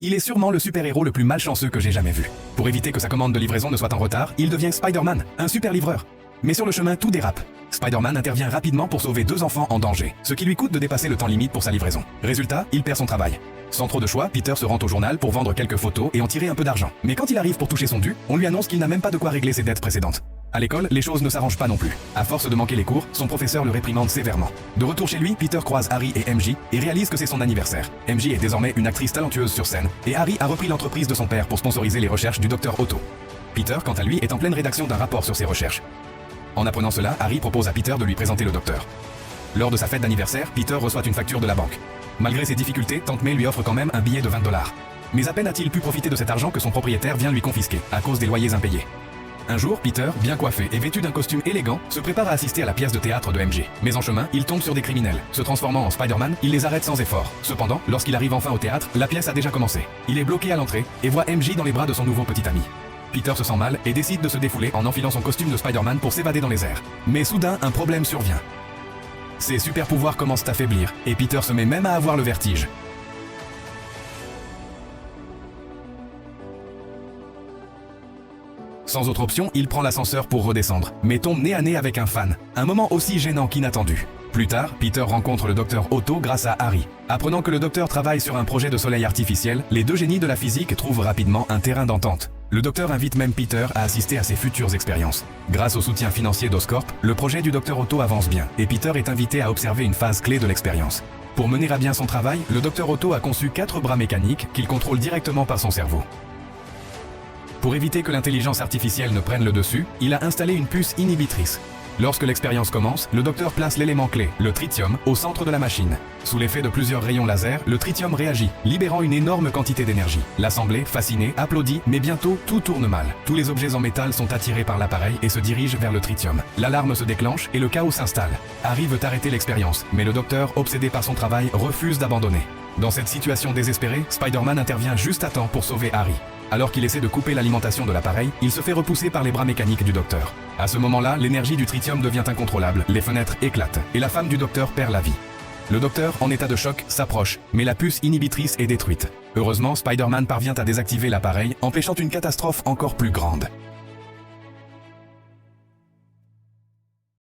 Il est sûrement le super-héros le plus malchanceux que j'ai jamais vu. Pour éviter que sa commande de livraison ne soit en retard, il devient Spider-Man, un super livreur. Mais sur le chemin, tout dérape. Spider-Man intervient rapidement pour sauver 2 enfants en danger, ce qui lui coûte de dépasser le temps limite pour sa livraison. Résultat, il perd son travail. Sans trop de choix, Peter se rend au journal pour vendre quelques photos et en tirer un peu d'argent. Mais quand il arrive pour toucher son dû, on lui annonce qu'il n'a même pas de quoi régler ses dettes précédentes. À l'école, les choses ne s'arrangent pas non plus. À force de manquer les cours, son professeur le réprimande sévèrement. De retour chez lui, Peter croise Harry et MJ et réalise que c'est son anniversaire. MJ est désormais une actrice talentueuse sur scène et Harry a repris l'entreprise de son père pour sponsoriser les recherches du docteur Otto. Peter, quant à lui, est en pleine rédaction d'un rapport sur ses recherches. En apprenant cela, Harry propose à Peter de lui présenter le docteur. Lors de sa fête d'anniversaire, Peter reçoit une facture de la banque. Malgré ses difficultés, Tante May lui offre quand même un billet de 20 $. Mais à peine a-t-il pu profiter de cet argent que son propriétaire vient lui confisquer, à cause des loyers impayés. Un jour, Peter, bien coiffé et vêtu d'un costume élégant, se prépare à assister à la pièce de théâtre de MJ. Mais en chemin, il tombe sur des criminels. Se transformant en Spider-Man, il les arrête sans effort. Cependant, lorsqu'il arrive enfin au théâtre, la pièce a déjà commencé. Il est bloqué à l'entrée et voit MJ dans les bras de son nouveau petit ami. Peter se sent mal et décide de se défouler en enfilant son costume de Spider-Man pour s'évader dans les airs. Mais soudain, un problème survient. Ses super pouvoirs commencent à faiblir et Peter se met même à avoir le vertige. Sans autre option, il prend l'ascenseur pour redescendre, mais tombe nez à nez avec un fan. Un moment aussi gênant qu'inattendu. Plus tard, Peter rencontre le docteur Otto grâce à Harry. Apprenant que le docteur travaille sur un projet de soleil artificiel, les deux génies de la physique trouvent rapidement un terrain d'entente. Le docteur invite même Peter à assister à ses futures expériences. Grâce au soutien financier d'Oscorp, le projet du docteur Otto avance bien, et Peter est invité à observer une phase clé de l'expérience. Pour mener à bien son travail, le docteur Otto a conçu 4 bras mécaniques qu'il contrôle directement par son cerveau. Pour éviter que l'intelligence artificielle ne prenne le dessus, il a installé une puce inhibitrice. Lorsque l'expérience commence, le docteur place l'élément clé, le tritium, au centre de la machine. Sous l'effet de plusieurs rayons laser, le tritium réagit, libérant une énorme quantité d'énergie. L'assemblée, fascinée, applaudit, mais bientôt, tout tourne mal. Tous les objets en métal sont attirés par l'appareil et se dirigent vers le tritium. L'alarme se déclenche et le chaos s'installe. Harry veut arrêter l'expérience, mais le docteur, obsédé par son travail, refuse d'abandonner. Dans cette situation désespérée, Spider-Man intervient juste à temps pour sauver Harry. Alors qu'il essaie de couper l'alimentation de l'appareil, il se fait repousser par les bras mécaniques du docteur. À ce moment-là, l'énergie du tritium devient incontrôlable, les fenêtres éclatent, et la femme du docteur perd la vie. Le docteur, en état de choc, s'approche, mais la puce inhibitrice est détruite. Heureusement, Spider-Man parvient à désactiver l'appareil, empêchant une catastrophe encore plus grande.